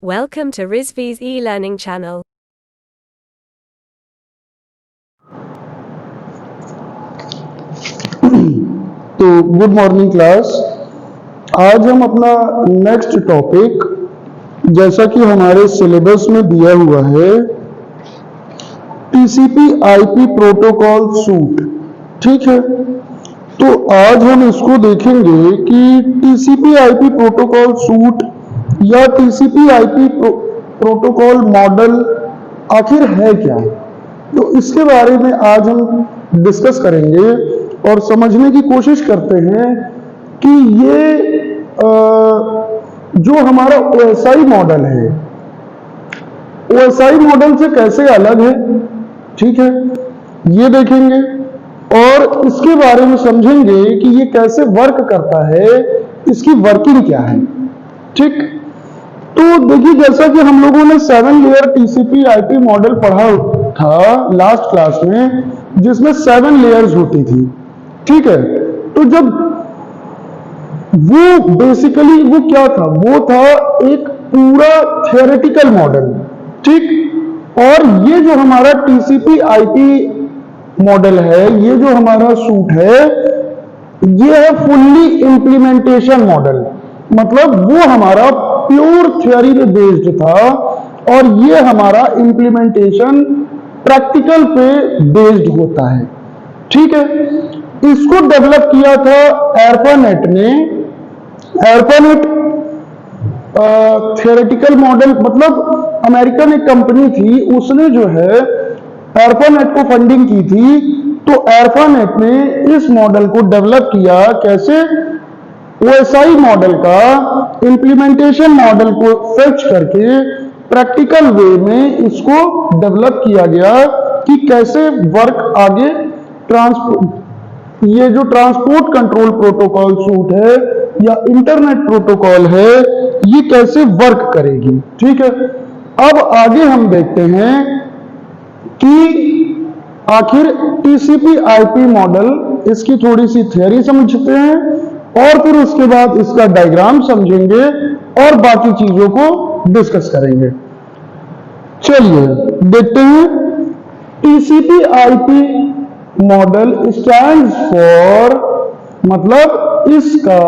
Welcome to Rizvi's e-learning channel. तो good morning class. आज हम अपना नेक्स्ट टॉपिक, जैसा कि हमारे सिलेबस में दिया हुआ है, टीसीपी आईपी प्रोटोकॉल सूट। ठीक है, तो आज हम इसको देखेंगे कि टीसीपी आईपी प्रोटोकॉल सूट या टीसीपी आईपी प्रोटोकॉल मॉडल आखिर है क्या। तो इसके बारे में आज हम डिस्कस करेंगे और समझने की कोशिश करते हैं कि ये जो हमारा ओएसआई मॉडल है, ओएसआई मॉडल से कैसे अलग है। ठीक है, ये देखेंगे और इसके बारे में समझेंगे कि ये कैसे वर्क करता है, इसकी वर्किंग क्या है। ठीक, तो देखिए, जैसा कि हम लोगों ने 7 लेयर टीसीपी आईपी मॉडल पढ़ा था लास्ट क्लास में, जिसमें 7 लेयर्स होती थी। ठीक है, तो जब वो बेसिकली वो क्या था, वो था एक पूरा थियोरेटिकल मॉडल। ठीक, और ये जो हमारा टीसीपी आईपी मॉडल है, ये जो हमारा सूट है, ये है फुल्ली इम्प्लीमेंटेशन मॉडल। मतलब वो हमारा प्योर थ्योरी पे बेस्ड था और ये हमारा इम्प्लीमेंटेशन प्रैक्टिकल पे बेस्ड होता है। ठीक है, इसको डेवलप किया था एर्पानेट ने। एर्पानेट थियोरेटिकल मॉडल, मतलब अमेरिकन एक कंपनी थी, उसने जो है एर्पानेट को फंडिंग की थी। तो एर्पानेट ने इस मॉडल को डेवलप किया। कैसे? ओएसआई मॉडल का इम्प्लीमेंटेशन मॉडल को फेच करके प्रैक्टिकल वे में इसको डेवलप किया गया कि कैसे वर्क आगे ये जो ट्रांसपोर्ट कंट्रोल प्रोटोकॉल सूट है या इंटरनेट प्रोटोकॉल है, ये कैसे वर्क करेगी। ठीक है, अब आगे हम देखते हैं कि आखिर टीसीपी आईपी मॉडल, इसकी थोड़ी सी थ्योरी समझते हैं और फिर उसके बाद इसका डायग्राम समझेंगे और बाकी चीजों को डिस्कस करेंगे। चलिए देखते हैं। TCP IP model stands for, मतलब इसका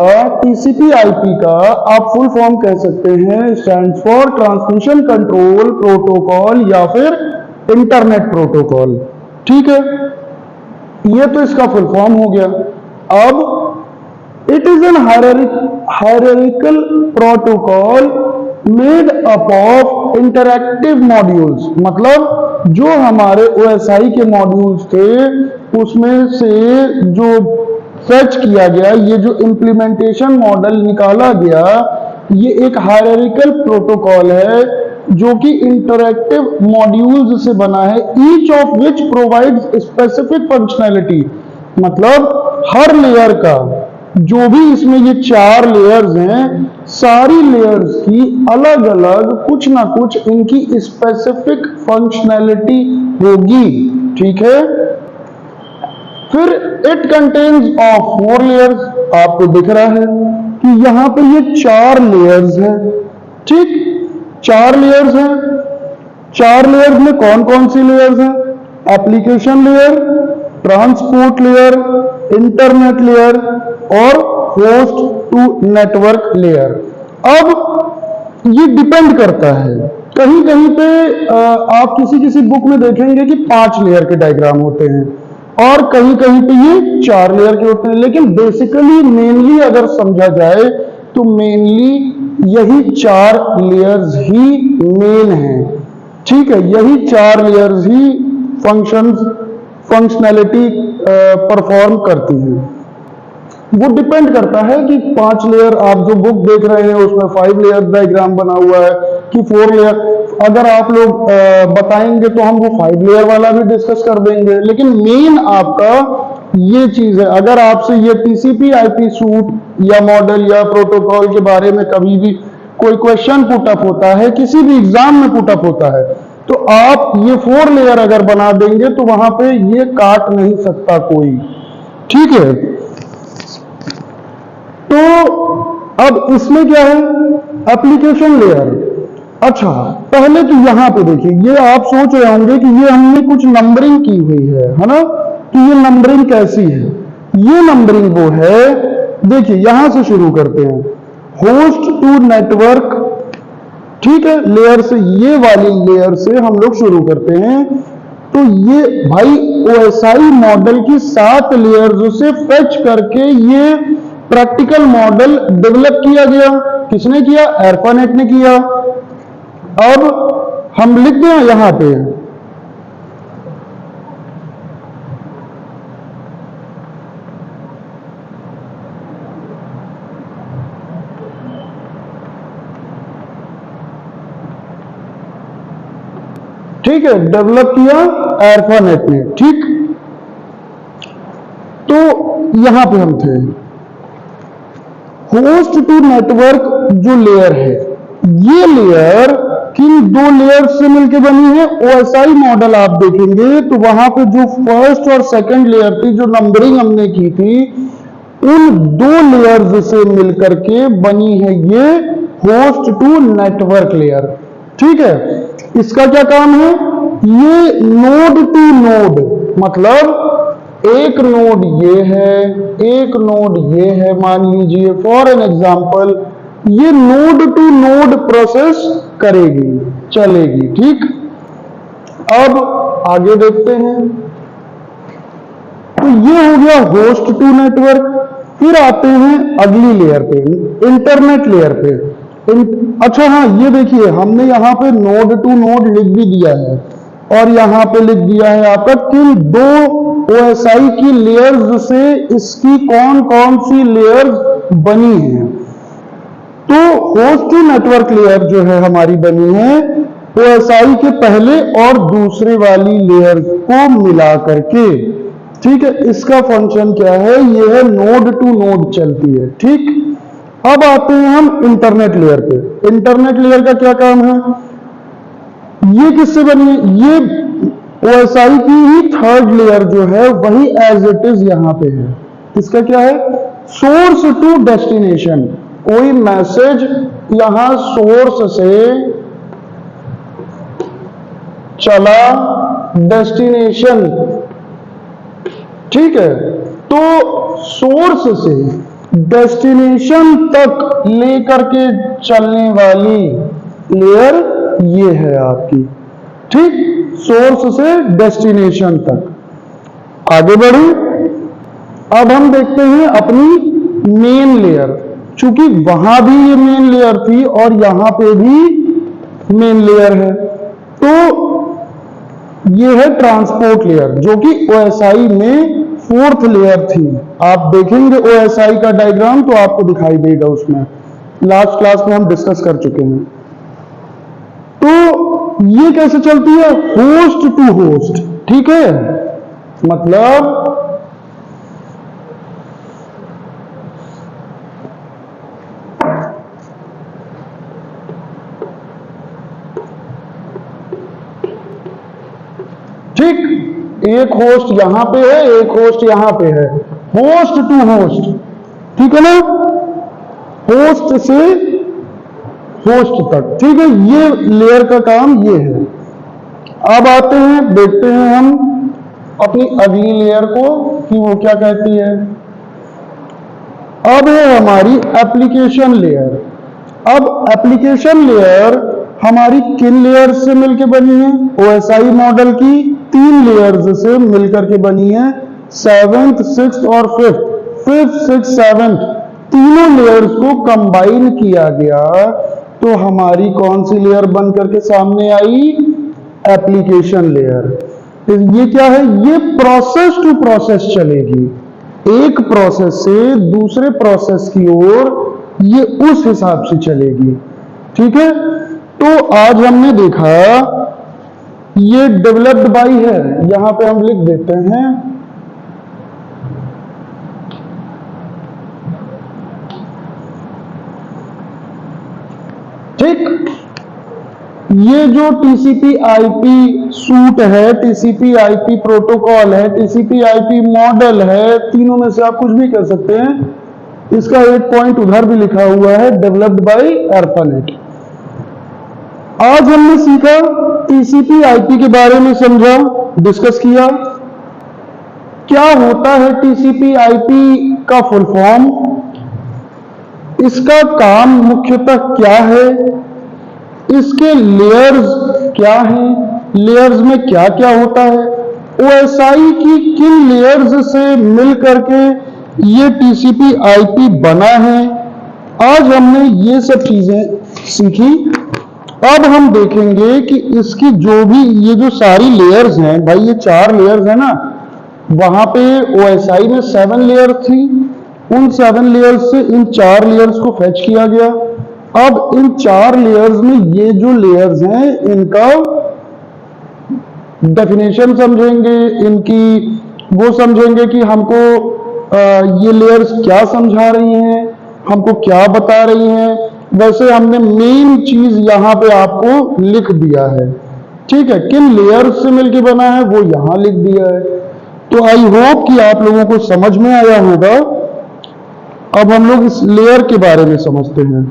टीसीपी आईपी का आप फुल फॉर्म कह सकते हैं, stands for transmission control protocol या फिर इंटरनेट प्रोटोकॉल। ठीक है, ये तो इसका फुल फॉर्म हो गया। अब it is an hierarchical protocol made up of interactive modules। मतलब जो हमारे OSI के मॉड्यूल्स थे, उसमें से जो फेच किया गया, ये जो इम्प्लीमेंटेशन मॉडल निकाला गया, ये एक हायरार्किकल प्रोटोकॉल है जो कि इंटरैक्टिव मॉड्यूल्स से बना है, each of which provides specific functionality. मतलब हर लेयर का, जो भी इसमें ये 4 लेयर्स हैं, सारी लेयर्स की अलग अलग कुछ ना कुछ इनकी स्पेसिफिक फंक्शनैलिटी होगी। ठीक है, फिर इट कंटेन्स ऑफ 4 लेयर्स। आपको दिख रहा है कि यहां पे ये 4 लेयर्स हैं। ठीक, 4 लेयर्स हैं। 4 लेयर्स में कौन कौन सी लेयर्स हैं? Application layer, transport layer, internet layer और होस्ट टू नेटवर्क लेयर। अब ये डिपेंड करता है, कहीं कहीं पे आप किसी किसी बुक में देखेंगे कि 5 लेयर के डायग्राम होते हैं और कहीं कहीं पे ये 4 लेयर के होते हैं। लेकिन बेसिकली मेनली अगर समझा जाए तो मेनली यही 4 लेयर्स ही मेन है। ठीक है, यही 4 लेयर्स ही फंक्शनैलिटी परफॉर्म करती है। वो डिपेंड करता है कि 5 लेयर, आप जो बुक देख रहे हैं उसमें 5 लेयर डायग्राम बना हुआ है कि 4 लेयर। अगर आप लोग बताएंगे तो हम वो 5 लेयर वाला भी डिस्कस कर देंगे, लेकिन मेन आपका ये चीज है। अगर आपसे ये टीसीपी आईपी सूट या मॉडल या प्रोटोकॉल के बारे में कभी भी कोई क्वेश्चन पुटअप होता है, किसी भी एग्जाम में पुटअप होता है, तो आप ये 4 लेयर अगर बना देंगे तो वहां पे ये काट नहीं सकता कोई। ठीक है, तो अब इसमें क्या है? Application layer. अच्छा, पहले तो यहां पे देखिए, ये आप सोच रहे होंगे कि ये हमने कुछ नंबरिंग की हुई है ना, कि ये नंबरिंग कैसी है। ये नंबरिंग वो है, देखिए यहां से शुरू करते हैं, होस्ट टू नेटवर्क, ठीक है, लेयर से, ये वाली लेयर से हम लोग शुरू करते हैं। तो ये भाई OSI मॉडल की 7 लेयर्स से फेच करके ये प्रैक्टिकल मॉडल डेवलप किया गया। किसने किया? ARPANET ने किया। अब हम लिख दें यहां पे, ठीक है, डेवलप किया ARPANET ने, ठीक। तो यहां पे हम थे, होस्ट टू नेटवर्क जो लेयर है, ये लेयर किन 2 लेयर से मिलकर बनी है? OSI मॉडल आप देखेंगे तो वहां पे जो फर्स्ट और सेकंड लेयर थी, जो नंबरिंग हमने की थी, उन 2 लेयर्स से मिलकर के बनी है ये होस्ट टू नेटवर्क लेयर, ठीक है। इसका क्या काम है? ये नोड टू नोड, मतलब एक नोड ये है, एक नोड ये है, मान लीजिए फॉर एन एग्जांपल, ये नोड टू नोड प्रोसेस करेगी, चलेगी, ठीक। अब आगे देखते हैं, तो ये हो गया होस्ट टू नेटवर्क। फिर आते हैं अगली लेयर पे, इंटरनेट लेयर पे। अच्छा हाँ, ये देखिए हमने यहाँ पे नोड टू नोड लिख भी दिया है, और यहां पे लिख दिया है आपका किन 2 OSI की लेयर्स से इसकी कौन कौन सी लेयर्स बनी है। तो होस्ट टू नेटवर्क लेयर जो है हमारी बनी है OSI के पहले और दूसरे वाली लेयर को मिला करके, ठीक है। इसका फंक्शन क्या है? ये है नोड टू नोड चलती है, ठीक। अब आते हैं हम इंटरनेट लेयर पे। इंटरनेट लेयर का क्या काम है? ये किससे बनी है? ये OSI की ही 3rd लेयर जो है वही एज इट इज यहां पे है। इसका क्या है? Source to destination. कोई मैसेज यहां सोर्स से चला डेस्टिनेशन, ठीक है। तो सोर्स से डेस्टिनेशन तक लेकर के चलने वाली लेयर ये है आपकी, ठीक। सोर्स से डेस्टिनेशन तक आगे बढ़े। अब हम देखते हैं अपनी मेन लेयर, चूंकि वहां भी ये मेन लेयर थी और यहां पे भी मेन लेयर है, तो ये है ट्रांसपोर्ट लेयर, जो कि OSI में 4th लेयर थी। आप देखेंगे OSI का डायग्राम तो आपको दिखाई देगा, उसमें लास्ट क्लास में हम डिस्कस कर चुके हैं। तो ये कैसे चलती है? होस्ट टू होस्ट, ठीक है। मतलब ठीक, एक होस्ट यहां पे है, एक होस्ट यहां पे है, होस्ट टू होस्ट, ठीक है ना, होस्ट से होस्ट तक, ठीक है। ये लेयर का काम ये है। अब आते हैं, देखते हैं हम अपनी अगली लेयर को कि वो क्या कहती है। अब है हमारी एप्लीकेशन लेयर। अब एप्लीकेशन लेयर हमारी किन लेयर्स से मिलकर बनी है? OSI मॉडल की 3 लेयर्स से मिलकर के बनी है, 7th 6th और 5th 6th 7th तीनों लेयर्स को कंबाइन किया गया, तो हमारी कौन सी लेयर बन करके सामने आई? Application layer. तो ये क्या है? ये प्रोसेस टू प्रोसेस चलेगी, एक प्रोसेस से दूसरे प्रोसेस की ओर ये उस हिसाब से चलेगी, ठीक है। तो आज हमने देखा ये डेवलप्ड बाय है, यहां पे हम लिख देते हैं ठीक। ये जो TCP/IP सूट है, TCP/IP प्रोटोकॉल है, TCP/IP मॉडल है, तीनों में से आप कुछ भी कह सकते हैं। इसका एक पॉइंट उधर भी लिखा हुआ है, डेवलप्ड बाय ARPANET। आज हमने सीखा टीसीपी आईपी के बारे में, समझा, डिस्कस किया। क्या होता है टीसीपी आईपी का फुल फॉर्म, इसका काम मुख्यतः क्या है, इसके लेयर्स क्या हैं, लेयर्स में क्या क्या होता है, ओएसआई की किन लेयर्स से मिल करके ये टीसीपी आईपी बना है। आज हमने ये सब चीजें सीखी। अब हम देखेंगे कि इसकी जो भी ये जो सारी लेयर्स हैं, भाई ये 4 लेयर्स है ना, वहां पे ओएसआई में 7 लेयर थी, उन 7 लेयर्स से इन 4 लेयर्स को फेच किया गया। अब इन 4 लेयर्स में ये जो लेयर्स हैं इनका डेफिनेशन समझेंगे, इनकी वो समझेंगे कि हमको ये लेयर्स क्या समझा रही हैं, हमको क्या बता रही हैं। वैसे हमने मेन चीज यहां पे आपको लिख दिया है, ठीक है, किन लेयर्स से मिलके बना है वो यहां लिख दिया है। तो आई होप कि आप लोगों को समझ में आया होगा। अब हम लोग इस लेयर के बारे में समझते हैं।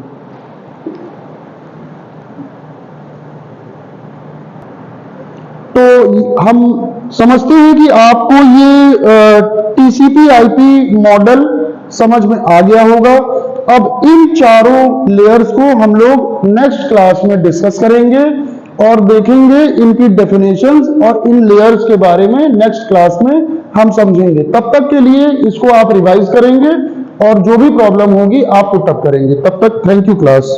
तो हम समझते हैं कि आपको ये टीसीपी आईपी मॉडल समझ में आ गया होगा। अब इन चारों लेयर्स को हम लोग नेक्स्ट क्लास में डिस्कस करेंगे और देखेंगे इनकी डेफिनेशंस, और इन लेयर्स के बारे में नेक्स्ट क्लास में हम समझेंगे। तब तक के लिए इसको आप रिवाइज करेंगे और जो भी प्रॉब्लम होगी आप पुट अप करेंगे। तब तक थैंक यू क्लास।